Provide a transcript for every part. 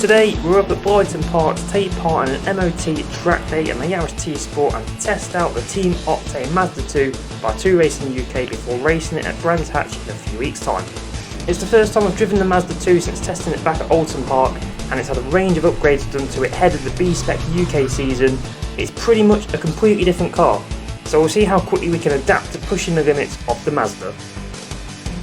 Today we're up at Blyton Park to take part in an MOT Trackday and the Yaris T Sport and to test out the Team Octane Mazda 2 by 2 Racing UK before racing it at Brands Hatch in a few weeks' time. It's the first time I've driven the Mazda 2 since testing it back at Blyton Park, and it's had a range of upgrades done to it ahead of the B-Spec UK season. It's pretty much a completely different car, so we'll see how quickly we can adapt to pushing the limits of the Mazda.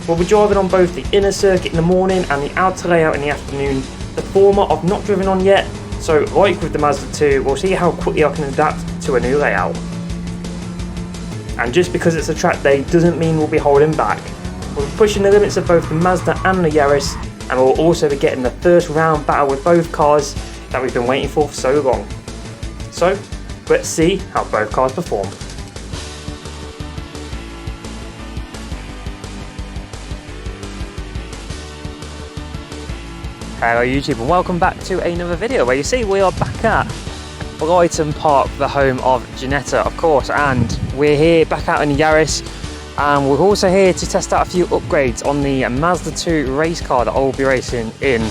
We'll be driving on both the inner circuit in the morning and the outer layout in the afternoon. The former I've not driven on yet, so like with the Mazda 2, we'll see how quickly I can adapt to a new layout. And just because it's a track day doesn't mean we'll be holding back. We'll be pushing the limits of both the Mazda and the Yaris, and we'll also be getting the first round battle with both cars that we've been waiting for so long. So, let's see how both cars perform. Hello YouTube and welcome back to another video where you see we are back at Blyton Park, the home of Janetta of course, and we're here back out in the Yaris, and we're also here to test out a few upgrades on the Mazda 2 race car that I'll be racing in,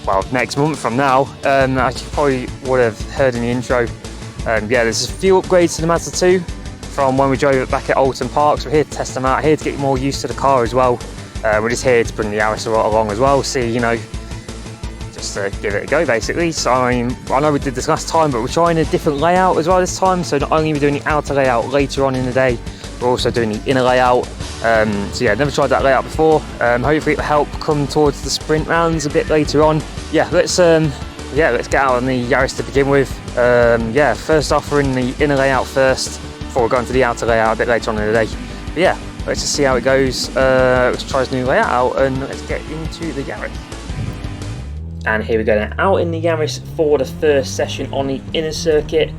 well, next month from now. As you probably would have heard in the intro, yeah, there's a few upgrades to the Mazda 2 from when we drove it back at Blyton Park, so we're here to test them out, here to get more used to the car as well. We're just here to bring the Yaris along as well, see, you know, just to give it a go basically. So I know we did this last time, but we're trying a different layout as well this time, so not only are we doing the outer layout later on in the day, we're also doing the inner layout. So yeah, never tried that layout before. Hopefully it'll help come towards the sprint rounds a bit later on. Yeah, let's get out on the Yaris to begin with. Yeah, first off we're in the inner layout first before we go into the outer layout a bit later on in the day. But yeah, let's just see how it goes. Let's try this new layout out and let's get into the Yaris. And here we go now, out in the Yaris for the first session on the inner circuit.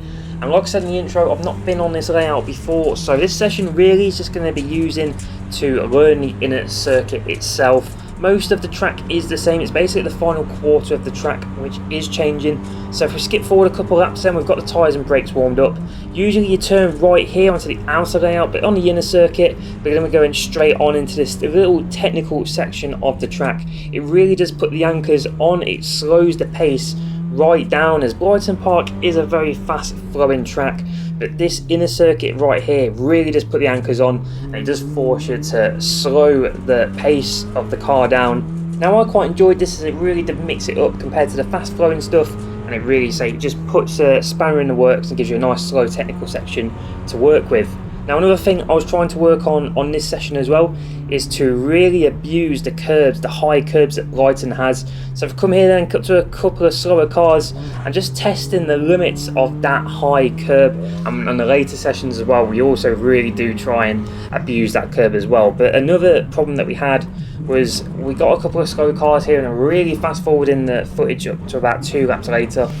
And like I said in the intro, I've not been on this layout before, so this session really is just going to be using to learn the inner circuit itself. Most of the track is the same, it's basically the final quarter of the track which is changing. So if we skip forward a couple laps, then we've got the tyres and brakes warmed up. Usually you turn right here onto the outer layout, but on the inner circuit we're going to be going straight on into this little technical section of the track. It really does put the anchors on, it slows the pace right down, as Blyton Park is a very fast flowing track, but this inner circuit right here really does put the anchors on, and it does force you to slow the pace of the car down. Now I quite enjoyed this as it really did mix it up compared to the fast flowing stuff, and it really just puts a spanner in the works and gives you a nice slow technical section to work with. Now another thing I was trying to work on this session as well is to really abuse the curbs, the high curbs that Blyton has. So I've come here then, cut to a couple of slower cars and just testing the limits of that high curb. And on the later sessions as well, we also really do try and abuse that curb as well. But another problem that we had was we got a couple of slow cars here and are really fast forwarding the footage up to about 2 laps later.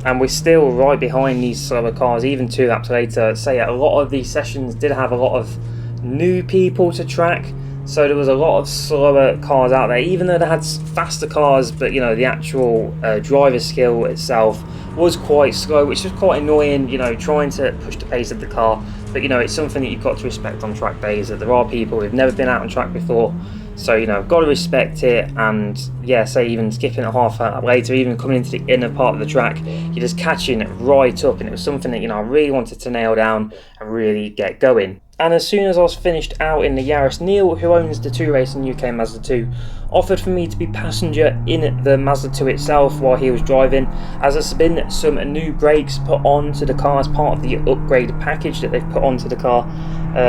And we're still right behind these slower cars, even 2 laps later. Say a lot of these sessions did have a lot of new people to track, so there was a lot of slower cars out there, even though they had faster cars, but you know, the actual driver skill itself was quite slow, which was quite annoying, you know, trying to push the pace of the car. But you know, it's something that you've got to respect on track days, that there are people who've never been out on track before. So, you know, got to respect it, and yeah, say even skipping a half lap later, even coming into the inner part of the track, you're just catching it right up, and it was something that, you know, I really wanted to nail down and really get going. And as soon as I was finished out in the Yaris, Neal, who owns the 2 Racing UK Mazda 2, offered for me to be passenger in the Mazda 2 itself while he was driving, as there's been some new brakes put onto the car as part of the upgrade package that they've put onto the car.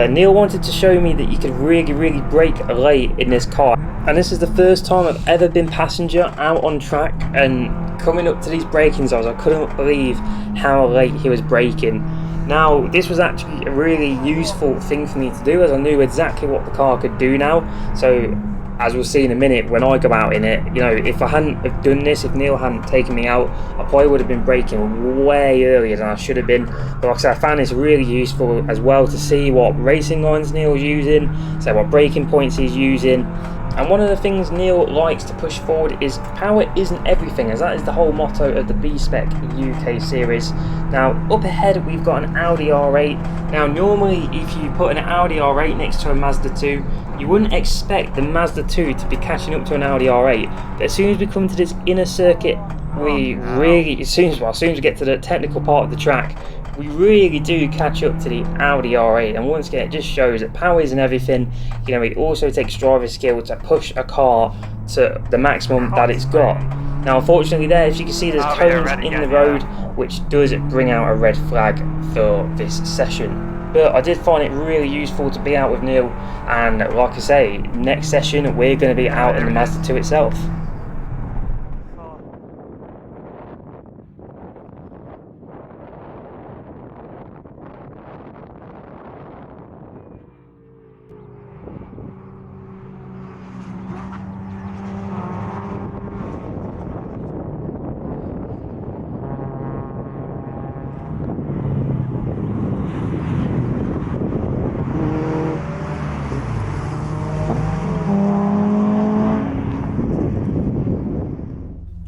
Neal wanted to show me that you could really brake late in this car, and this is the first time I've ever been passenger out on track, and coming up to these braking zones I couldn't believe how late he was braking. Now this was actually a really useful thing for me to do, as I knew exactly what the car could do now. So as we'll see in a minute, when I go out in it, you know, if I hadn't have done this, if Neal hadn't taken me out, I probably would have been braking way earlier than I should have been. But like I said, I found this really useful as well to see what racing lines Neal's using, so what braking points he's using. And one of the things Neal likes to push forward is power isn't everything, as that is the whole motto of the B-Spec UK series. Now up ahead we've got an Audi R8. Now normally if you put an Audi R8 next to a Mazda 2, you wouldn't expect the Mazda 2 to be catching up to an Audi R8. But as soon as we come to this inner circuit we really, as soon as we get to the technical part of the track, we really do catch up to the Audi R8, and once again it just shows that power isn't everything. You know, it also takes driver skill to push a car to the maximum that it's got. Now unfortunately there, as you can see, there's cones in the road, which does bring out a red flag for this session. But I did find it really useful to be out with Neal, and like I say, next session we're going to be out in the Mazda 2 itself.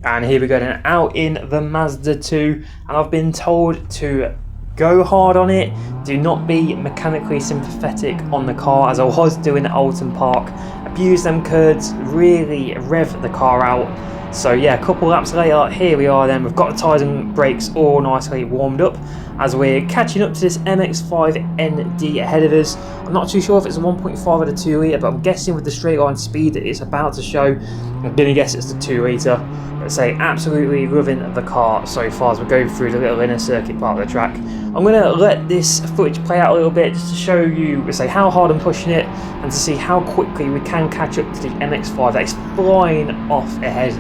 And here we go then, out in the Mazda 2, and I've been told to go hard on it, do not be mechanically sympathetic on the car, as I was doing at Blyton Park. Abuse them curds, really rev the car out. So yeah, a couple laps later, here we are then, we've got the tyres and brakes all nicely warmed up as we're catching up to this MX-5 ND ahead of us. I'm not too sure if it's a 1.5 or the 2 litre, but I'm guessing with the straight line speed that it's about to show, I'm going to guess it's the 2 litre. Let's say absolutely loving the car so far as we go through the little inner circuit part of the track. I'm going to let this footage play out a little bit just to show you, let's say, how hard I'm pushing it and to see how quickly we can catch up to the MX-5 that is flying off ahead.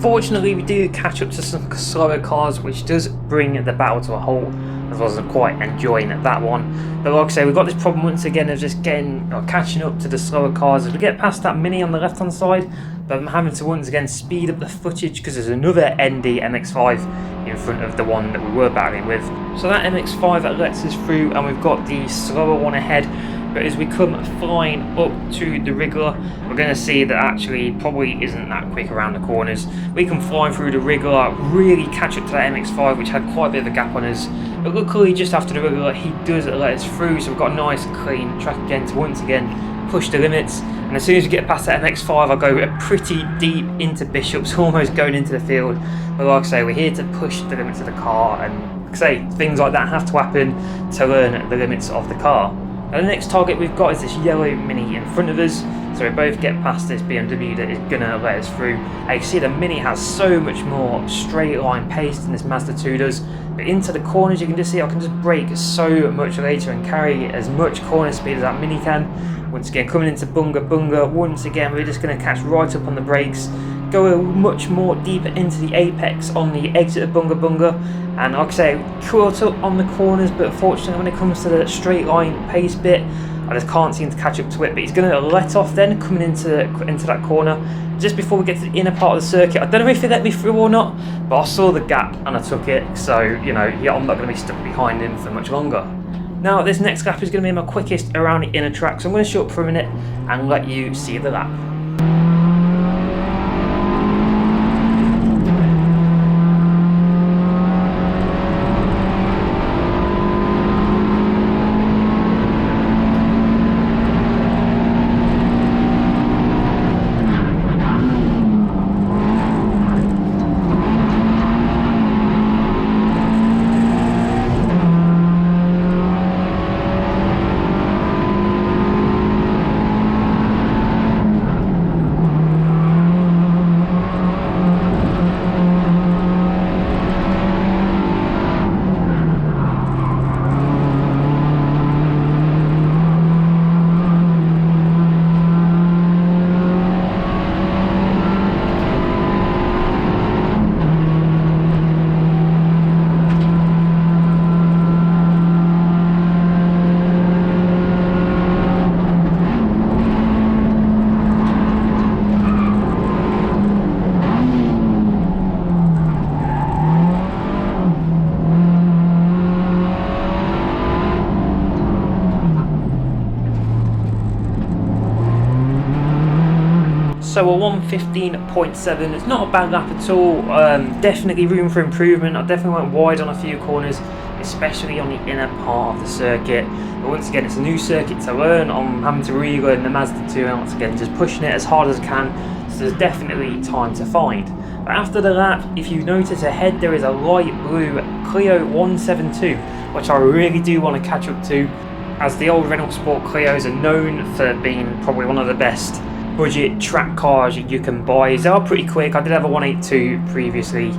Unfortunately, we do catch up to some slower cars, which does bring the battle to a halt, as well as I'm quite enjoying that one. But like I say, we've got this problem once again of just catching up to the slower cars as we get past that Mini on the left hand side, but I'm having to once again speed up the footage because there's another ND MX-5 in front of the one that we were battling with. So that MX-5 that lets us through, and we've got the slower one ahead. But as we come flying up to the Wriggler, we're going to see that actually probably isn't that quick around the corners. We can fly through the Wriggler, really catch up to that MX-5, which had quite a bit of a gap on us. But luckily, just after the Wriggler, he does let us through, so we've got a nice clean track again to once again push the limits. And as soon as we get past that MX-5, I'll go pretty deep into Bishops, almost going into the field. But like I say, we're here to push the limits of the car, and like I say, things like that have to happen to learn the limits of the car. Now the next target we've got is this yellow Mini in front of us, so we both get past this BMW that is going to let us through. And you can see the Mini has so much more straight line pace than this Mazda 2 does, but into the corners you can just see I can just brake so much later and carry as much corner speed as that Mini can. Once again, coming into Bunga Bunga, once again we're just going to catch right up on the brakes, go much more deeper into the apex on the exit of Bunga Bunga, and like I say, caught up on the corners, but unfortunately when it comes to the straight line pace bit, I just can't seem to catch up to it. But he's going to let off then, coming into that corner, just before we get to the inner part of the circuit. I don't know if he let me through or not, but I saw the gap and I took it, so you know, yeah, I'm not going to be stuck behind him for much longer. Now this next lap is going to be my quickest around the inner track, so I'm going to shut up for a minute and let you see the lap. So a 1:15.7, it's not a bad lap at all. Definitely room for improvement. I definitely went wide on a few corners, especially on the inner part of the circuit. But once again, it's a new circuit to learn. I'm having to relearn the Mazda 2, and once again, just pushing it as hard as I can. So there's definitely time to find. But after the lap, if you notice ahead, there is a light blue Clio 172, which I really do want to catch up to, as the old Renault Sport Clios are known for being probably one of the best budget track cars you can buy. They are pretty quick. I did have a 182 previously.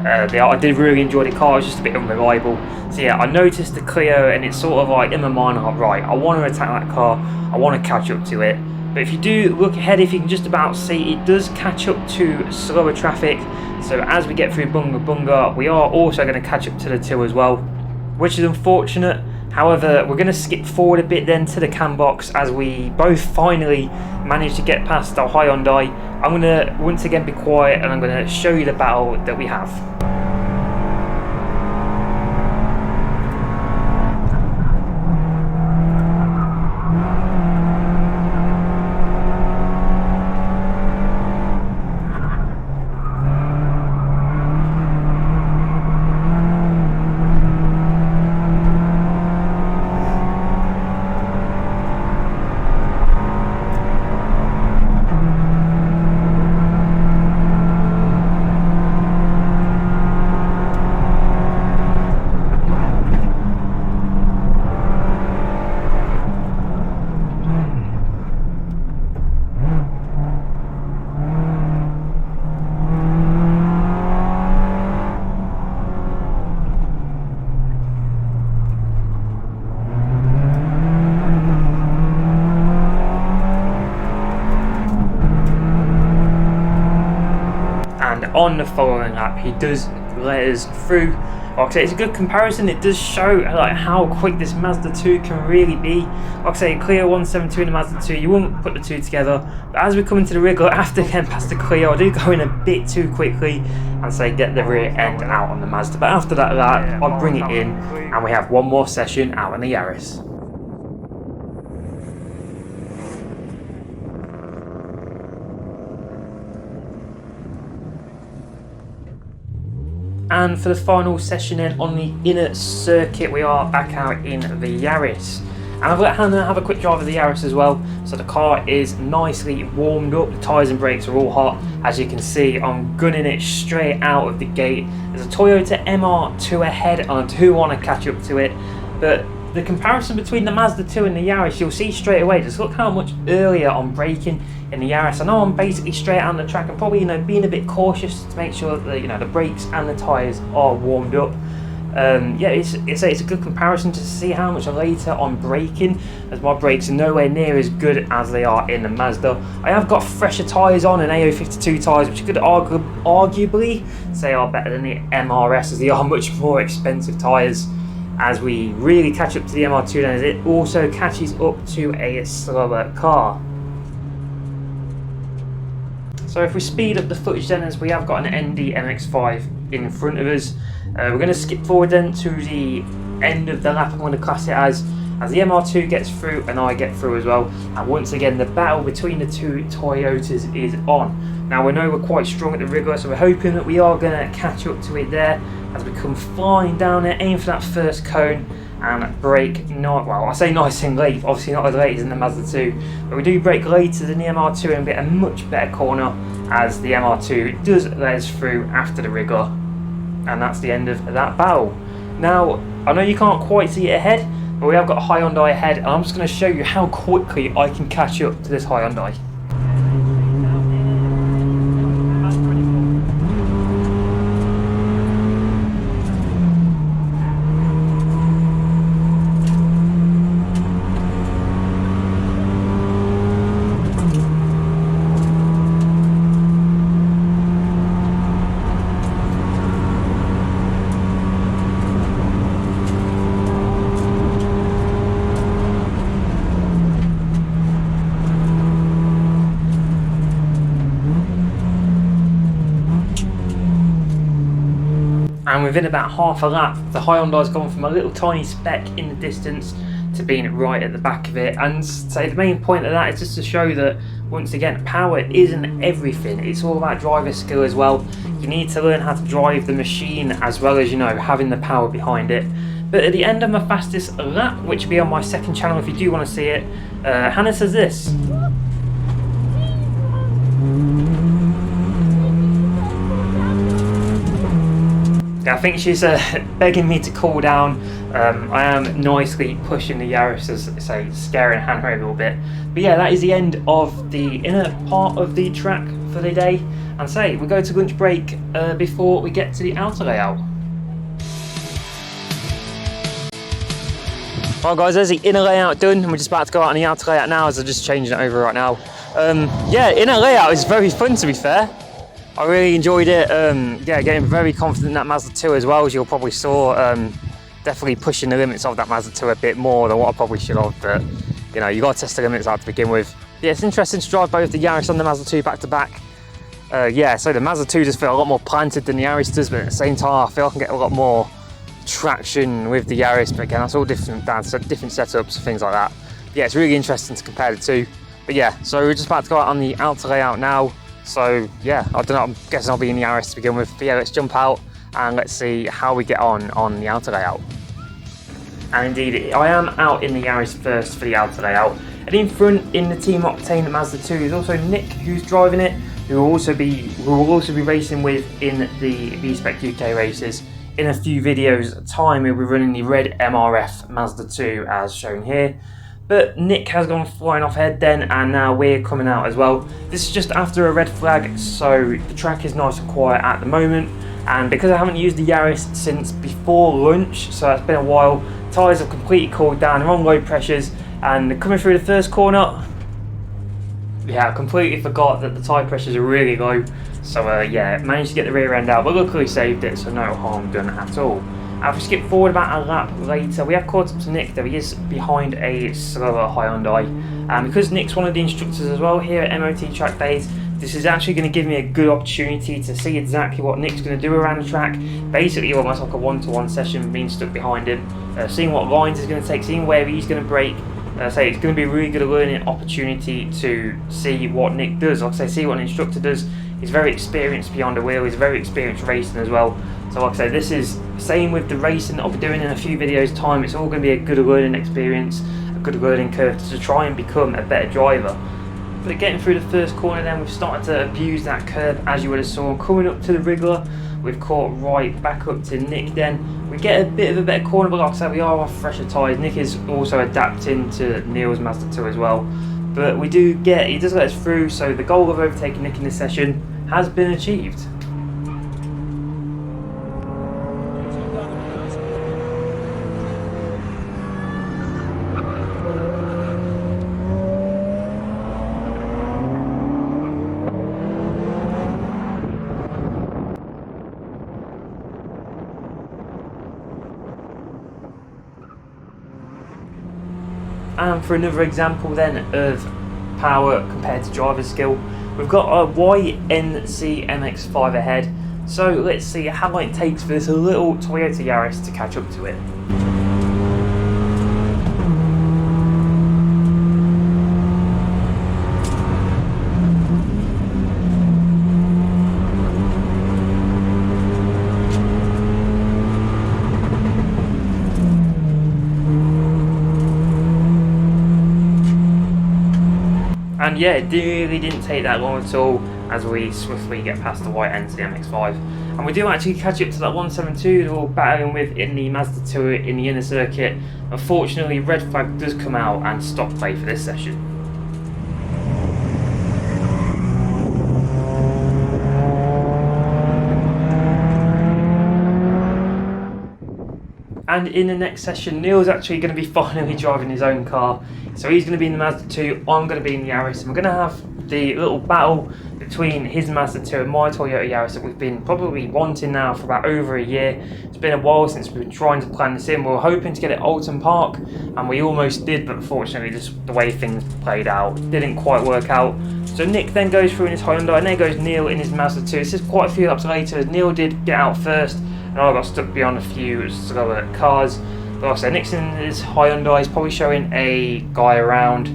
I did really enjoy the car. It's just a bit unreliable. So yeah, I noticed the Clio, and it's sort of like in my mind, like, right, I want to attack that car. I want to catch up to it. But if you do look ahead, if you can just about see, it does catch up to slower traffic. So as we get through Bunga Bunga, we are also going to catch up to the 2 as well, which is unfortunate. However, we're going to skip forward a bit then to the cam box as we both finally managed to get past our Hyundai. I'm going to once again be quiet, and I'm going to show you the battle that we have. On the following lap, he does let us through. Like I say, it's a good comparison. It does show like how quick this Mazda 2 can really be. Like I say, Clio 172 and the Mazda 2, you won't put the two together. But as we come into the wriggle, after getting past the Clio, I do go in a bit too quickly and say get the rear end out on the Mazda. But after that lap, I bring it in, and we have one more session out on the Yaris. And for the final session then on the inner circuit, we are back out in the Yaris. And I've let Hannah have a quick drive of the Yaris as well. So the car is nicely warmed up. The tyres and brakes are all hot. As you can see, I'm gunning it straight out of the gate. There's a Toyota MR2 ahead, and I do want to catch up to it. But the comparison between the Mazda 2 and the Yaris, you'll see straight away. Just look how much earlier I'm braking in the Yaris. I know I'm basically straight out on the track and probably, being a bit cautious to make sure that, the brakes and the tyres are warmed up. Yeah, it's a good comparison to see how much later I'm braking, as my brakes are nowhere near as good as they are in the Mazda. I have got fresher tyres on, and AO52 tyres, which could arguably say are better than the MRS, as they are much more expensive tyres. As we really catch up to the MR2 then, as it also catches up to a slower car. So if we speed up the footage then, as we have got an ND MX-5 in front of us, we're going to skip forward then to the end of the lap. I'm going to class it as the MR2 gets through and I get through as well. And once again, the battle between the two Toyotas is on. Now we know we're quite strong at the rigger, so we're hoping that we are going to catch up to it there as we come flying down there, aim for that first cone and brake not, well, I say nice and late, obviously not as late as in the Mazda 2, but we do brake later than the MR2 and get a much better corner, as the MR2 does let us through after the rigger. And that's the end of that battle. Now, I know you can't quite see it ahead, but we have got a Hyundai ahead, and I'm just going to show you how quickly I can catch up to this Hyundai. And within about half a lap, the Hyundai's gone from a little tiny speck in the distance to being right at the back of it. And say the main point of that is just to show that, once again, power isn't everything. It's all about driver skill as well. You need to learn how to drive the machine as well as, you know, having the power behind it. But at the end of my fastest lap, which will be on my second channel if you do want to see it, Hannah says this. I think she's begging me to cool down. I am nicely pushing the Yaris, as say, scaring Hannah a little bit. But yeah, that is the end of the inner part of the track for the day. And say, we go to lunch break before we get to the outer layout. Right guys, there's the inner layout done, and we're just about to go out on the outer layout now, as I'm just changing it over right now. Yeah, inner layout is very fun, to be fair. I really enjoyed it. Yeah, getting very confident in that Mazda 2 as well, as you'll probably saw. Definitely pushing the limits of that Mazda 2 a bit more than what I probably should have, but you know, you got to test the limits out to begin with. Yeah, it's interesting to drive both the Yaris and the Mazda 2 back to back. Yeah, so the Mazda 2 does feel a lot more planted than the Yaris does, but at the same time I feel I can get a lot more traction with the Yaris. But again, that's all different setups and things like that. But yeah, it's really interesting to compare the two. But yeah, so we're just about to go out on the outer layout now. So yeah, I don't know, I'm guessing I'll be in the Yaris to begin with. But yeah, let's jump out and let's see how we get on the outer layout. And indeed, I am out in the Yaris first for the outer layout. And in front, in the Team Octane Mazda 2, is also Nick, who's driving it, who will also be racing with in the V-Spec UK races. In a few videos time, we'll be running the red MRF Mazda 2 as shown here. But Nick has gone flying off ahead then, and now we're coming out as well. This is just after a red flag, so the track is nice and quiet at the moment. And because I haven't used the Yaris since before lunch, so it's been a while, tyres have completely cooled down, they're on low pressures, and coming through the first corner, yeah, I completely forgot that the tyre pressures are really low. So yeah, managed to get the rear end out, but luckily saved it, so no harm done at all. If we skip forward about a lap later, we have caught up to Nick, though he is behind a slower Hyundai. And because Nick's one of the instructors as well here at MOT Trackdays, this is actually going to give me a good opportunity to see exactly what Nick's going to do around the track. Basically almost like a one-to-one session, being stuck behind him, seeing what lines he's going to take, seeing where he's going to brake. Say it's going to be a really good learning opportunity to see what Nick does. Like I say, see what an instructor does. He's very experienced behind the wheel, he's very experienced racing as well. So like I say, this is same with the racing that I'll be doing in a few videos time. It's all going to be a good learning experience, a good learning curve to try and become a better driver. But getting through the first corner then, we've started to abuse that curve, as you would have saw. Coming up to the Wriggler, we've caught right back up to Nick then. We get a bit of a better corner, but like I said, we are off fresher tyres. Nick is also adapting to Neal's Mazda 2 as well. But he does let us through, so the goal of overtaking Nick in this session has been achieved. And for another example then of power compared to driver skill, we've got a YNC MX-5 ahead. So let's see how long it takes for this little Toyota Yaris to catch up to it. And yeah, it really didn't take that long at all as we swiftly get past the white end to the MX-5. And we do actually catch up to that 172 that we're battling with in the Mazda 2 in the inner circuit. Unfortunately, red flag does come out and stop play for this session. And in the next session, Neal's actually going to be finally driving his own car. So he's going to be in the Mazda 2, I'm going to be in the Yaris, and we're going to have the little battle between his Mazda 2 and my Toyota Yaris that we've been probably wanting now for about over a year. It's been a while since we've been trying to plan this in. We were hoping to get it at Blyton Park, and we almost did, but unfortunately just the way things played out didn't quite work out. So Nick then goes through in his Hyundai, and there goes Neal in his Mazda 2. This is quite a few laps later, as Neal did get out first, and I got stuck beyond a few slower cars. But like I said, Nixon is high under. He's probably showing a guy around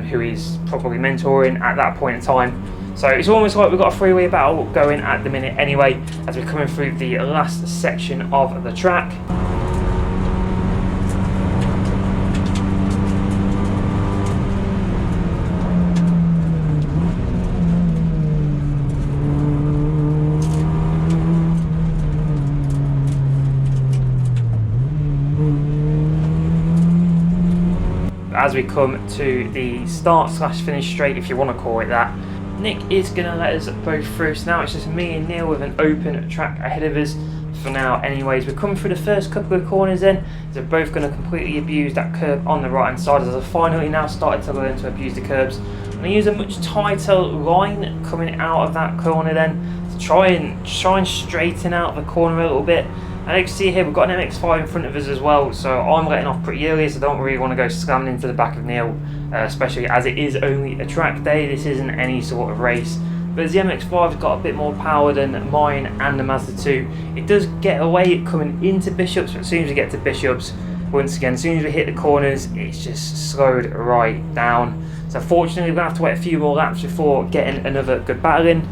who he's probably mentoring at that point in time. So it's almost like we've got a three-way battle going at the minute anyway, as we're coming through the last section of the track. As we come to the start/finish straight, if you want to call it that, Nick is going to let us both through. So now it's just me and Neal with an open track ahead of us for now anyways. We're coming through the first couple of corners then. They're both going to completely abuse that curb on the right hand side, as I've finally now started to learn to abuse the curbs. I'm going to use a much tighter line coming out of that corner then to try and straighten out the corner a little bit. And you can see here we've got an MX-5 in front of us as well, so I'm letting off pretty early, so I don't really want to go slamming into the back of Neal, especially as it is only a track day. This isn't any sort of race. But as the MX-5's got a bit more power than mine and the Mazda 2, it does get away coming into Bishops, but as soon as we get to Bishops, once again, as soon as we hit the corners, it's just slowed right down. So fortunately, we're going to have to wait a few more laps before getting another good battle in.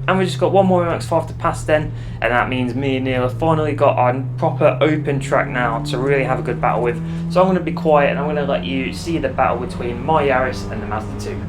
And we've just got one more MX-5 to pass then, and that means me and Neal have finally got our proper open track now to really have a good battle with. So I'm going to be quiet and I'm going to let you see the battle between my Yaris and the Mazda 2.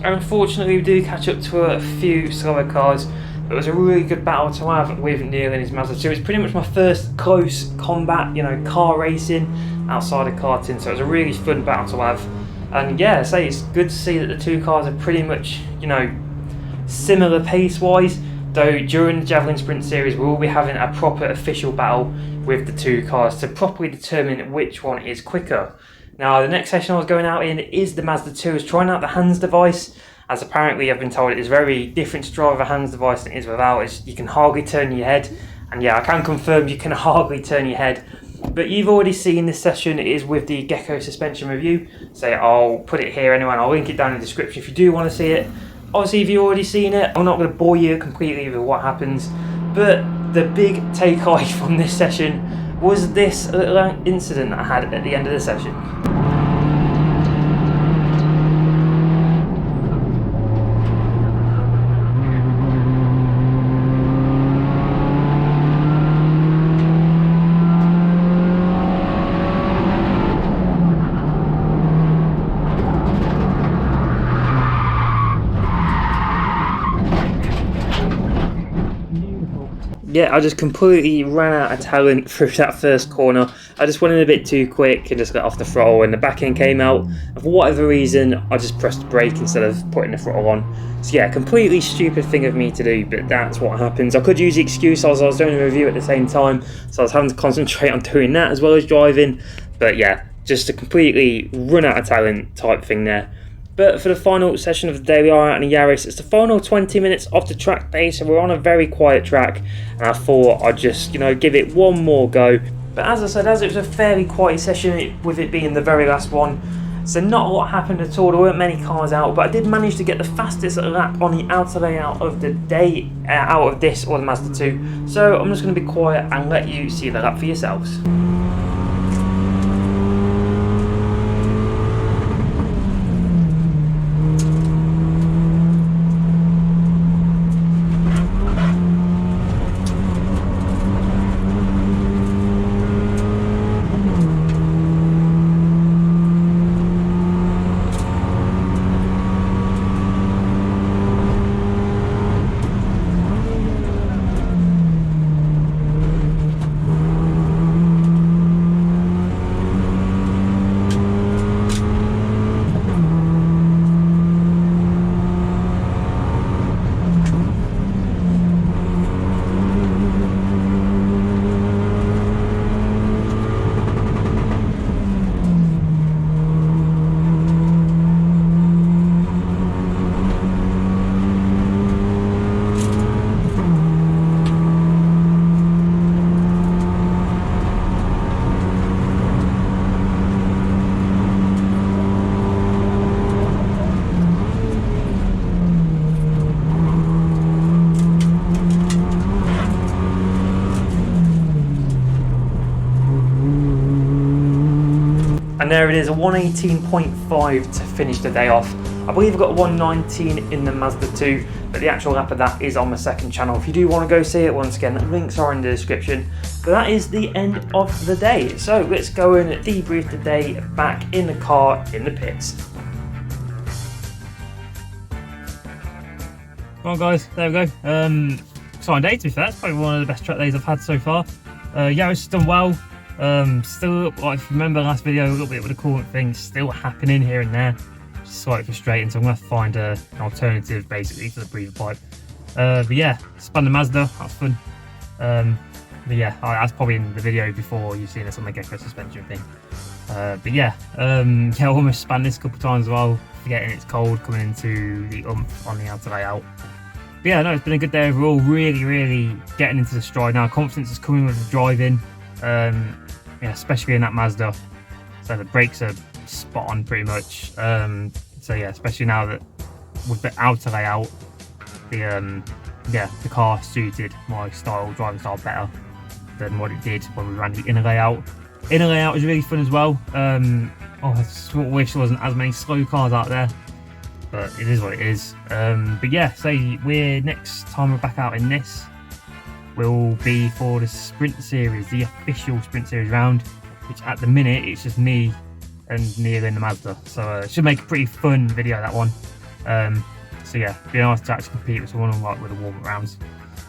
Unfortunately, we do catch up to a few slower cars. It was a really good battle to have with Neal and his Mazda 2. It's pretty much my first close combat, car racing outside of karting. So it was a really fun battle to have. And yeah, it's good to see that the two cars are pretty much, similar pace-wise. Though during the Javelin Sprint Series, we will be having a proper official battle with the two cars to properly determine which one is quicker. Now, the next session I was going out in is the Mazda 2. I was trying out the hands device, as apparently I've been told it is very different to drive a hands device than it is without. You can hardly turn your head, and yeah, I can confirm you can hardly turn your head. But you've already seen this session. It is with the Gecko suspension review, so I'll put it here anyway, and I'll link it down in the description if you do want to see it. Obviously, if you've already seen it, I'm not going to bore you completely with what happens, but the big takeaway from this session was this little incident I had at the end of the session. Yeah, I just completely ran out of talent through that first corner. I just went in a bit too quick and just got off the throttle, and the back end came out. And for whatever reason, I just pressed the brake instead of putting the throttle on. So yeah, completely stupid thing of me to do, but that's what happens. I could use the excuse I was doing a review at the same time, so I was having to concentrate on doing that as well as driving. But yeah, just a completely run out of talent type thing there. But for the final session of the day, we are out in a Yaris. It's the final 20 minutes of the track day, so we're on a very quiet track, and I thought I'd just, give it one more go. But as I said, as it was a fairly quiet session, with it being the very last one, so not a lot happened at all. There weren't many cars out, but I did manage to get the fastest lap on the outer layout of the day out of this or the Mazda 2. So I'm just going to be quiet and let you see the lap for yourselves. And there it is, a 118.5 to finish the day off. I believe I've got 119 in the Mazda 2, but the actual lap of that is on my second channel. If you do want to go see it, once again, the links are in the description. But that is the end of the day. So let's go and debrief the day back in the car in the pits. Well guys, there we go. Exciting day to be fair. It's probably one of the best track days I've had so far. Yaris has done well. Still, like, if you remember last video, a little bit with the coolant thing still happening here and there, which is slightly frustrating, so I'm going to find an alternative basically for the breather pipe. But yeah, spun the Mazda, that's fun. But yeah, that's probably in the video before you've seen this on the Gecko suspension thing. But yeah, I almost spun this a couple of times as well, forgetting it's cold coming into the umph on the outer layout. But yeah, no, it's been a good day overall, really getting into the stride now. Confidence is coming with the driving. Yeah, especially in that Mazda, so the brakes are spot on pretty much. So yeah, especially now that with the outer layout, the car suited my driving style better than what it did when we ran the inner layout. Inner layout was really fun as well. I sort of wish there wasn't as many slow cars out there, but it is what it is. But yeah, so next time we're back out in this will be for the sprint series, the official sprint series round, which at the minute it's just me and Neal in the Mazda, so it should make a pretty fun video, that one. So yeah, it'd be nice to actually compete with someone like with the warm-up rounds.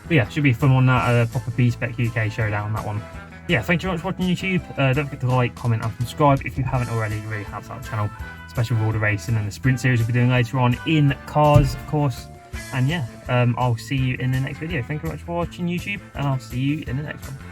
But yeah, should be a fun one, that proper B-Spec UK showdown, that one. Yeah, thank you very much for watching YouTube. Don't forget to like, comment and subscribe if you haven't already. It really helps out the channel, especially with all the racing and the sprint series we'll be doing later on in cars, of course. And yeah, I'll see you in the next video. Thank you very much for watching YouTube, and I'll see you in the next one.